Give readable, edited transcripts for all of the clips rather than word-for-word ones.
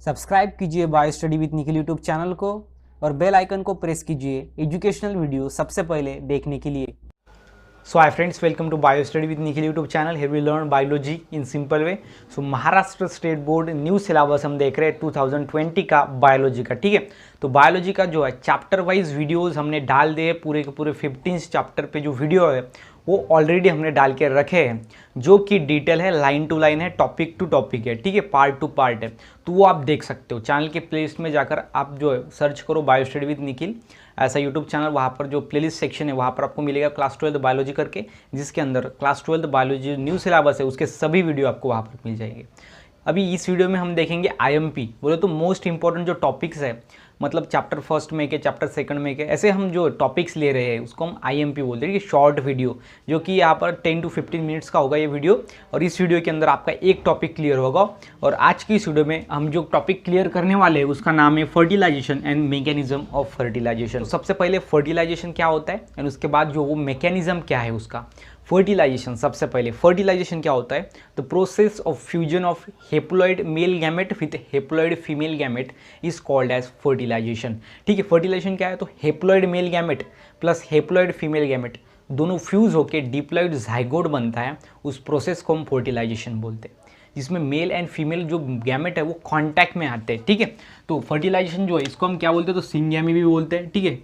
Subscribe कीजिए bio study with Nikhil YouTube channel को और बेल आइकन को प्रेस कीजिए एजुकेशनल वीडियो सबसे पहले देखने के लिए। So hi friends, welcome to Bio Study with Nikhil YouTube channel. Here we learn biology in simple way. So Maharashtra state board new syllabus हम देख रहे हैं 2020 का बायोलॉजी का, ठीक है। तो बायोलॉजी का जो है चैप्टर वाइज वीडियोस हमने डाल दिए, पूरे के पूरे 15 चैप्टर पे जो वीडियो है वो ऑलरेडी हमने डाल के रखे हैं, जो कि डिटेल है, लाइन टू लाइन है, टॉपिक टू टॉपिक है, ठीक है, पार्ट टू पार्ट है। तो वो आप देख सकते हो चैनल के प्लेलिस्ट में जाकर, आप जो है सर्च करो बायो स्टडी विद निखिल ऐसा यूट्यूब चैनल, वहाँ पर जो प्लेलिस्ट सेक्शन है वहाँ पर आपको मिलेगा क्लास 12 बायोलॉजी करके, जिसके अंदर क्लास 12 बायोलॉजी न्यू सिलेबस है उसके सभी वीडियो आपको वहाँ पर मिल जाएंगे। अभी इस वीडियो में हम देखेंगे आईएमपी, बोले तो मोस्ट इंपॉर्टेंट जो टॉपिक्स है, मतलब चैप्टर फर्स्ट में के, चैप्टर सेकंड में के, ऐसे हम जो टॉपिक्स ले रहे हैं उसको हम आईएमपी बोलते हैं, शॉर्ट वीडियो, जो कि यहाँ पर 10 to 15 मिनट्स का होगा ये वीडियो। और इस वीडियो के अंदर आपका एक टॉपिक क्लियर होगा। और आज की इस वीडियो में हम जो टॉपिक क्लियर करने वाले हैं उसका नाम है fertilisation and mechanism of fertilisation. सबसे पहले फर्टिलाइजेशन क्या होता है एंड उसके बाद जो वो मैकेनिज्म क्या है उसका। फर्टिलाइजेशन, सबसे पहले फर्टिलाइजेशन क्या होता है? The process of fusion of haploid male gamete with haploid female gamete is called as fertilisation, ठीक है। फर्टिलाइजेशन क्या है? तो haploid male gamete plus haploid female gamete दोनों फ्यूज होकर डिप्लॉइड जाइगोट बनता है, उस प्रोसेस को हम फर्टिलाइजेशन बोलते हैं, जिसमें मेल एंड फीमेल जो गैमेट है वो कांटेक्ट में आते हैं, ठीक है। तो फर्टिलाइजेशन जो है इसको हम क्या बोलते हैं? तो सिंगैमी भी बोलते हैं, ठीक है,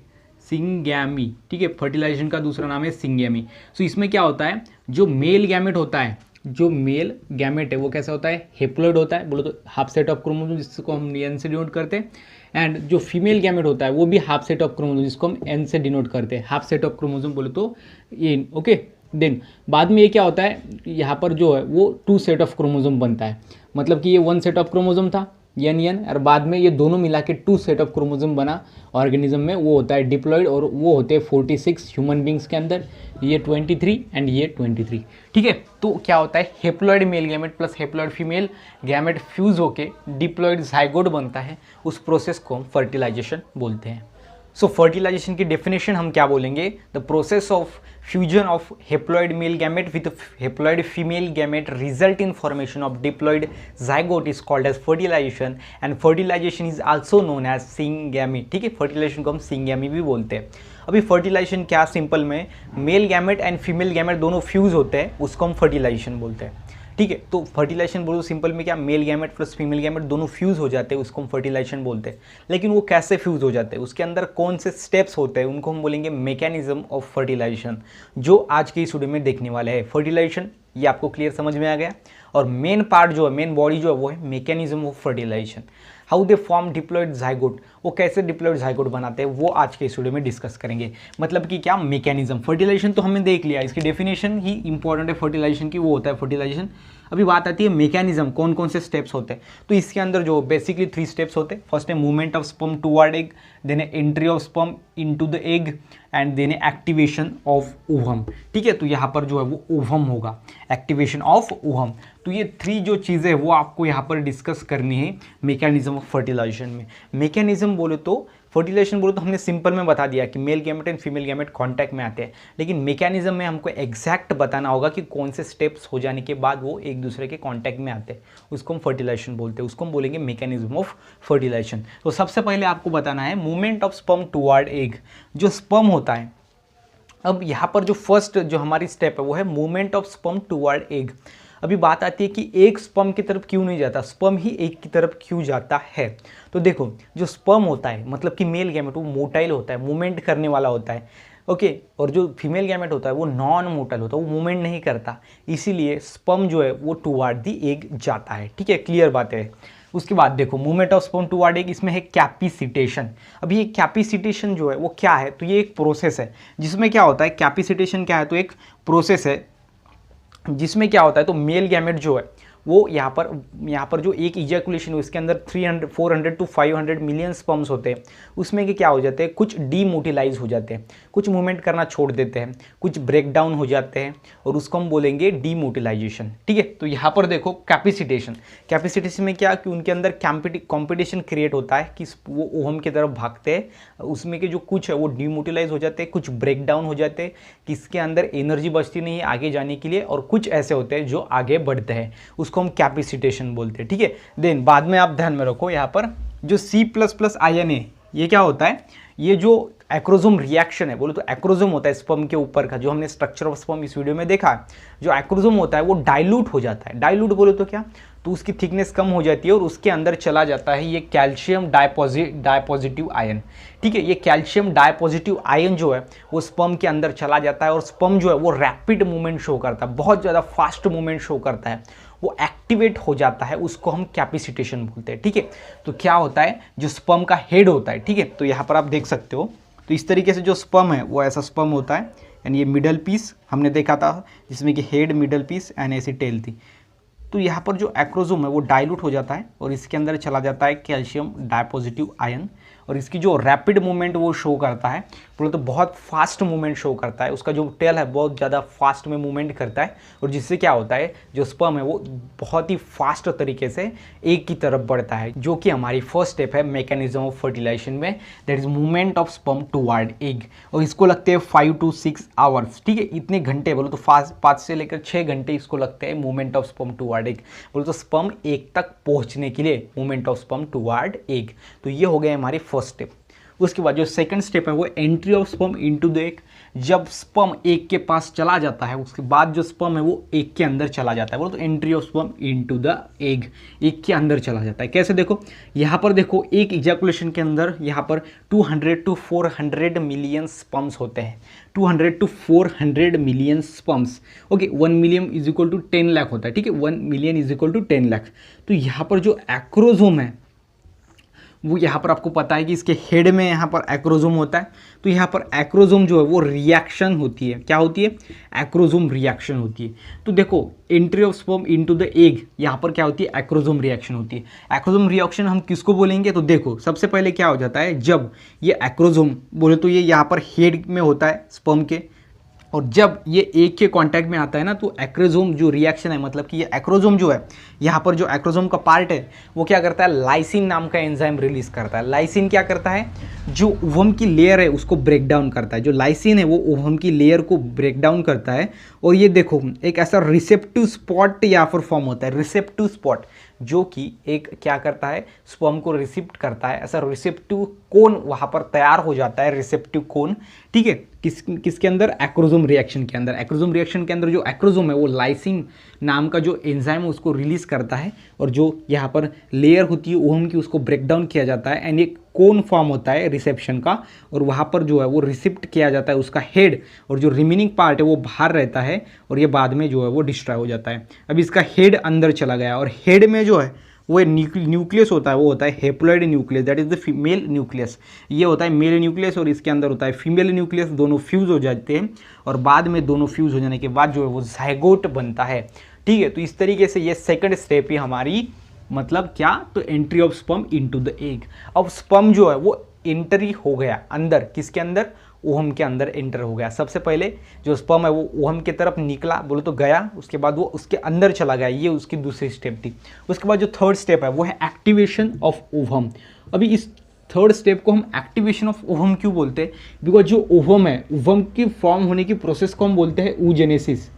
सिंगैमी, ठीक है। फर्टिलाइजेशन का दूसरा नाम है सिंगैमी। सो इसमें क्या होता है, जो मेल गैमेट होता है, जो मेल गैमेट है वो कैसा होता है? हेप्लॉइड होता है, बोलो तो हाफ सेट ऑफ क्रोमोसोम, जिसको हम एन से डिनोट करते हैं। एंड जो फीमेल गैमेट होता है वो भी हाफ सेट ऑफ क्रोमोसोम, जिसको हम एन से डिनोट करते हैं, हाफ सेट ऑफ क्रोमोसोम बोले तो एन, ओके। देन बाद में ये क्या होता है, यहाँ पर जो है वो 2 सेट ऑफ क्रोमोसोम बनता है, मतलब कि ये 1 सेट ऑफ क्रोमोसोम था एन, और बाद में ये दोनों मिला के 2 सेट ऑफ क्रोमोसोम बना ऑर्गेनिज्म में, वो होता है डिप्लॉइड, और वो होते हैं 46 ह्यूमन बींग्स के अंदर, ये 23 एंड ये 23, ठीक है। तो क्या होता है, haploid male gamete plus haploid female gamete fuse होके डिप्लॉइड जाइगोट बनता है, उस प्रोसेस को हम फर्टिलाइजेशन बोलते हैं। सो फर्टिलाइजेशन की डेफिनेशन हम क्या बोलेंगे? The process of fusion of haploid male gamete with haploid female gamete result in formation of diploid zygote is called as fertilisation, and fertilisation is also known as syngamy, ठीक है। Fertilisation को हम syngamy भी बोलते हैं। अभी fertilisation क्या, simple में male gamete and female gamete दोनों फ्यूज होते हैं, उसको हम फर्टिलाइजेशन बोलते हैं, ठीक है। तो फर्टिलाइजेशन बोलो सिंपल में क्या, mail gamete plus female gamete दोनों फ्यूज हो जाते हैं, उसको हम फर्टिलाइजेशन बोलते हैं। लेकिन वो कैसे फ्यूज हो जाते हैं, उसके अंदर कौन से स्टेप्स होते हैं, उनको हम बोलेंगे मैकेनिज्म ऑफ फर्टिलाइजेशन, जो आज के इस वीडियो में देखने वाले हैं। फर्टिलाइजेशन ये आपको क्लियर समझ में आ गया। और मेन पार्ट जो है, मेन बॉडी जो है वो है mechanism of fertilisation, how they form diploid zygote, वो कैसे डिप्लॉइड जाइगोट बनाते हैं, वो आज के इस वीडियो में डिस्कस करेंगे। मतलब कि क्या मैकेनिज्म, फर्टिलाइजेशन तो हमने देख लिया, इसकी डेफिनेशन ही इंपॉर्टेंट है फर्टिलाइजेशन की, वो होता है फर्टिलाइजेशन। अभी बात आती है मैकेनिज्म, कौन कौन से स्टेप्स होते हैं। तो इसके अंदर जो बेसिकली 3 स्टेप्स होते हैं। फर्स्ट है movement of sperm toward egg, then है entry of sperm into the egg, and then है एक्टिवेशन ऑफ ओवम, ठीक है। तो यहाँ पर जो है वो ओवम होगा, एक्टिवेशन ऑफ ओवम। तो ये 3 जो चीज़ें वो आपको यहाँ पर डिस्कस करनी है मैकेनिज्म ऑफ फर्टिलाइजेशन में। मैकेनिज्म बोले तो, फर्टिलाइजेशन बोले तो हमने सिंपल में बता दिया कि male gamete and female gamete contact में आते हैं, लेकिन मैकेनिज्म में हमको एग्जैक्ट बताना होगा कि कौन से स्टेप्स हो जाने के बाद वो एक दूसरे के कांटेक्ट में आते हैं, उसको हम फर्टिलाइजेशन बोलते हैं, उसको हम बोलेंगे मैकेनिज्म ऑफ फर्टिलाइजेशन। तो सबसे पहले आपको बताना है movement of sperm toward egg, जो स्पर्म होता है। अब यहाँ पर जो फर्स्ट जो हमारी स्टेप है वो है movement of sperm toward egg. अभी बात आती है कि एक स्पर्म की तरफ क्यों नहीं जाता, स्पर्म ही एक की तरफ क्यों जाता है। तो देखो, जो स्पर्म होता है मतलब कि मेल गैमेट वो मोटाइल होता है, मूवमेंट करने वाला होता है, ओके। और जो फीमेल गैमेट होता है वो नॉन मोटाइल होता है, वो मूवमेंट नहीं करता, इसीलिए स्पर्म जो है वो टुवर्ड दी एग जाता है, ठीक है, क्लियर बात है। उसके बाद देखो movement of sperm toward egg, इसमें है कैपिसिटेशन। अभी ये कैपिसिटेशन जो है वो क्या है, तो ये एक प्रोसेस है जिसमें क्या होता है, कैपिसिटेशन क्या है, तो एक प्रोसेस है जिसमें क्या होता है, तो मेल गैमेट जो है वो यहाँ पर जो एक इजैकुलेशन है उसके अंदर 400 to 500 मिलियन स्पर्म्स होते हैं, उसमें कि क्या हो जाते हैं, कुछ डीमोटिलाइज हो जाते हैं, कुछ मूवमेंट करना छोड़ देते हैं, कुछ ब्रेक डाउन हो जाते हैं, और उसको हम बोलेंगे डीमोटिलाइजेशन, ठीक है। तो यहाँ पर देखो कैपेसिटेशन में क्या कि उनके अंदर कॉम्पिटिशन क्रिएट होता है कि वो ओहम की तरफ भागते हैं, उसमें के जो कुछ है वो डीमोटिलाइज हो जाते हैं, कुछ ब्रेक डाउन हो जाते हैं, किसके अंदर एनर्जी बचती नहीं है आगे जाने के लिए, और कुछ ऐसे होते हैं जो आगे बढ़ते हैं, उसको हम कैपेसिटेशन बोलते हैं, ठीक है। देन बाद में आप ध्यान में रखो यहाँ पर जो C++ आयन है ये क्या होता है, ये जो एक्रोजोम रिएक्शन है, बोलो तो एक्रोजोम होता है स्पर्म के ऊपर का, जो हमने स्ट्रक्चर ऑफ स्पर्म इस वीडियो में देखा है। जो एक्रोजोम होता है वो डाइल्यूट हो जाता है। डाइल्यूट बोलो तो क्या, तो उसकी थिकनेस कम हो जाती है और उसके अंदर चला जाता है ये कैल्शियम डाइपॉजिटिव आयन, ठीक है। ये कैल्शियम डाइपॉजिटिव आयन जो है वो स्पर्म के अंदर चला जाता है और स्पर्म जो है वो रैपिड मूवमेंट शो करता है, बहुत ज़्यादा फास्ट मूवमेंट शो करता है, वो एक्टिवेट हो जाता है, उसको हम कैपेसिटेशन बोलते हैं, ठीक है। तो क्या होता है, जो स्पर्म का हेड होता है, ठीक है, तो यहाँ पर आप देख सकते हो, तो इस तरीके से जो स्पर्म है वो ऐसा स्पर्म होता है एंड ये मिडल पीस हमने देखा था जिसमें कि हेड, मिडल पीस एंड ऐसी टेल थी। तो यहाँ पर जो एक्रोजोम है वो डाइल्यूट हो जाता है और इसके अंदर चला जाता है कैल्शियम डाइपॉजिटिव आयन, और इसकी जो रैपिड मूवमेंट वो शो करता है, बोलो तो बहुत फास्ट मूवमेंट शो करता है, उसका जो टेल है बहुत ज़्यादा फास्ट में मूवमेंट करता है, और जिससे क्या होता है जो स्पर्म है वो बहुत ही फास्ट तरीके से एग की तरफ बढ़ता है, जो कि हमारी फर्स्ट स्टेप है मैकेनिज्म ऑफ फर्टिलाइजेशन में, that is movement of sperm toward egg. और इसको लगते हैं 5 to 6 आवर्स, ठीक है, इतने घंटे, बोलो तो 5 से लेकर 6 घंटे इसको लगते हैं movement of sperm toward egg, बोलो तो स्पर्म एग तक पहुंचने के लिए movement of sperm toward egg. तो ये हो गया हमारी फर्स्ट स्टेप। उसके बाद जो सेकंड स्टेप है वो entry of sperm into the egg. जब स्पर्म एग के पास चला जाता है उसके बाद जो स्पर्म है वो एग के अंदर चला जाता है, बोलो तो entry of sperm into the egg, egg के अंदर चला जाता है। कैसे देखो, यहाँ पर देखो एक इजैकुलेशन के अंदर यहाँ पर 200 to 400 मिलियन स्पर्म्स होते हैं, 200 to 400 million sperms, okay. 1 million is equal to 10 lakh होता है, ठीक है, 1 million is equal to 10 lakh. तो यहाँ पर जो एक्रोजोम है वो यहाँ पर आपको पता है कि इसके हेड में यहाँ पर एक्रोजोम होता है, तो यहाँ पर एक्रोजोम जो है वो रिएक्शन होती है, क्या होती है, एक्रोजोम रिएक्शन होती है। तो देखो entry of sperm into the egg, यहाँ पर क्या होती है, एक्रोजोम रिएक्शन होती है। एक्रोजोम रिएक्शन हम किसको बोलेंगे, तो देखो सबसे पहले क्या हो जाता है, जब ये एक्रोजोम बोले तो ये यहाँ पर हेड में होता है स्पर्म के, और जब ये एग के कांटेक्ट में आता है ना, तो एक्रोजोम जो रिएक्शन है, मतलब कि ये एक्रोजोम जो है, यहाँ पर जो एक्रोजोम का पार्ट है वो क्या करता है, लाइसिन नाम का एंजाइम रिलीज करता है। लाइसिन क्या करता है, जो ओवम की लेयर है उसको ब्रेक डाउन करता है, जो लाइसिन है वो ओवम की लेयर को ब्रेक डाउन करता है। और ये देखो एक ऐसा रिसेप्टिव स्पॉट यहाँ पर फॉर्म होता है, रिसेप्टिव स्पॉट, जो कि एक क्या करता है, स्पर्म को रिसिप्ट करता है, ऐसा रिसेप्टिव कोन वहाँ पर तैयार हो जाता है, रिसेप्टिव कोन, ठीक है, किसके अंदर, एक्रोजोम रिएक्शन के अंदर। एक्रोजोम रिएक्शन के अंदर जो एक्रोजोम है वो लाइसिन नाम का जो एंजाइम है उसको रिलीज करता है, और जो यहाँ पर लेयर होती है ओवम की उसको ब्रेक डाउन किया जाता है एंड एक कोन फॉर्म होता है रिसेप्शन का, और वहाँ पर जो है वो रिसिप्ट किया जाता है उसका हेड, और जो रिमेनिंग पार्ट है वो बाहर रहता है और ये बाद में जो है वो डिस्ट्रॉय हो जाता है। अब इसका हेड अंदर चला गया और हेड में जो है वो न्यूक्लियस होता है, वो होता है haploid nucleus, that is the female nucleus. ये होता है मेल न्यूक्लियस और इसके अंदर होता है फीमेल न्यूक्लियस, दोनों फ्यूज हो जाते हैं और बाद में दोनों फ्यूज हो जाने के बाद जो है वो जाइगोट बनता है, ठीक है। तो इस तरीके से ये सेकंड स्टेप ही हमारी, मतलब क्या, तो entry of sperm into the egg. अब स्पर्म जो है वो एंट्री हो गया अंदर, किसके अंदर, ओहम के अंदर एंटर हो गया। सबसे पहले जो स्पर्म है वो ओहम की तरफ निकला, बोलो तो गया, उसके बाद वो उसके अंदर चला गया, ये उसकी दूसरी स्टेप थी। उसके बाद जो थर्ड स्टेप है वो है एक्टिवेशन ऑफ ओवम। अभी इस थर्ड स्टेप को हम एक्टिवेशन ऑफ ओवम क्यों बोलते हैं, बिकॉज जो ओवम है, ओवम की फॉर्म होने की प्रोसेस को हम बोलते हैं oogenesis।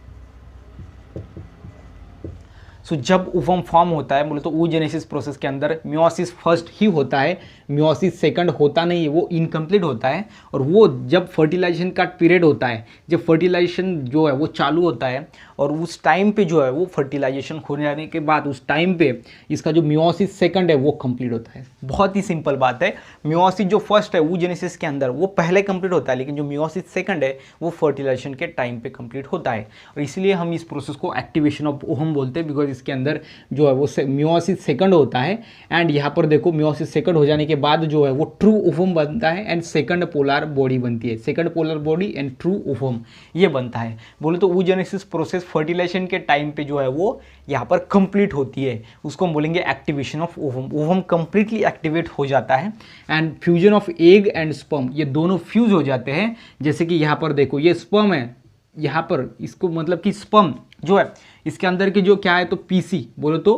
सो जब ओवम फॉर्म होता है, बोले तो oogenesis प्रोसेस के अंदर मियोसिस फर्स्ट ही होता है, मियोसिस सेकंड होता नहीं है, वो इनकम्प्लीट होता है। और वो जब फर्टिलाइजेशन का पीरियड होता है, जब फर्टिलाइजेशन जो है वो चालू होता है, और उस टाइम पे जो है वो फर्टिलाइजेशन हो जाने के बाद उस टाइम पे इसका जो मियोसिस सेकंड है वो कंप्लीट होता है। बहुत ही सिंपल बात है, मियोसिस जो फर्स्ट है oogenesis के अंदर वो पहले कंप्लीट होता है, लेकिन जो मियोसिस सेकंड है वो फर्टिलाइजेशन के टाइम पे कंप्लीट होता है। और इसलिए हम इस प्रोसेस को एक्टिवेशन ऑफ ओवम बोलते हैं, बिकॉज इसके अंदर जो है वो मियोसिस सेकंड होता है। एंड यहाँ पर देखो मियोसिस सेकंड हो जाने के बाद जो है वो ट्रू ओवम बनता है एंड सेकंड पोलर बॉडी बनती है, second polar body and true ovum ये बनता है। बोले तो oogenesis प्रोसेस फर्टिलाइजेशन के टाइम पे जो है वो यहाँ पर कंप्लीट होती है, उसको हम बोलेंगे activation of ovum. Ovum completely activate हो जाता है and fusion of egg and sperm, ये दोनों फ्यूज हो जाते हैं। जैसे कि यहाँ पर देखो ये स्पर्म है, यहाँ पर इसको मतलब कि स्पर्म जो है इसके अंदर की जो क्या है, तो पीसी बोलो तो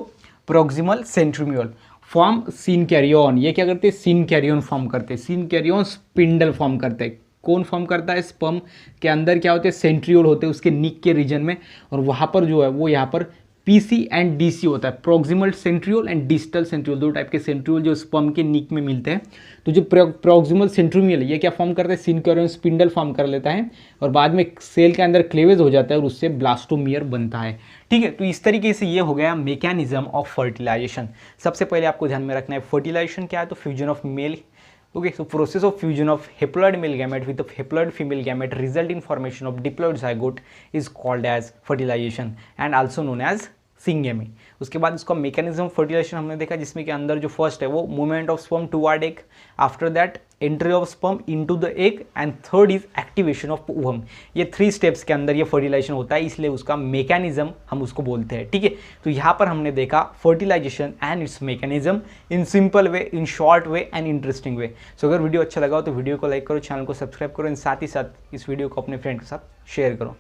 प्रोक्सिमल सेंट्रीम्यूल फॉर्म सीन कैरियन। ये क्या करते हैं, सीन कैरियन फॉर्म करते हैं, सीन कैरियन स्पिंडल फॉर्म करते हैं। कौन फॉर्म करता है, स्पर्म के अंदर क्या होते हैं, सेंट्रियोल होते हैं उसके निक के रीजन में, और वहाँ पर जो है वो यहाँ पर पीसी एंड डीसी होता है, proximal centriole and distal centriole, दो टाइप के सेंट्रियोल जो स्पर्म के निक में मिलते हैं। तो जो प्रोक्सिमल सेंट्रियोल है ये क्या फॉर्म करता है, सिनक्यूरियन स्पिंडल फॉर्म कर लेता है और बाद में सेल के अंदर क्लेवेज हो जाता है और उससे ब्लास्टोमियर बनता है। ठीक है, तो इस तरीके से ये हो गया मैकेनिज्म ऑफ फर्टिलाइजेशन। सबसे पहले आपको ध्यान में रखना है फर्टिलाइजेशन क्या है, तो fusion of male. Okay, so process of fusion of haploid male gamete with a haploid female gamete result in formation of diploid zygote is called as fertilization and also known as syngamy. उसके बाद उसका mechanism fertilisation हमने देखा जिसमें कि अंदर जो first है वो movement of sperm toward egg, after that entry of sperm into the egg and third is activation of ovum. ये 3 स्टेप्स के अंदर ये फर्टिलाइजेशन होता है, इसलिए उसका मैकेनिज्म हम उसको बोलते हैं। ठीक है, तो यहाँ पर हमने देखा fertilisation and its mechanism in simple way, in short way and interesting way. So अगर वीडियो अच्छा लगा हो तो वीडियो को लाइक करो, चैनल को सब्सक्राइब करो एंड साथ ही साथ इस वीडियो को अपने फ्रेंड के साथ शेयर करो।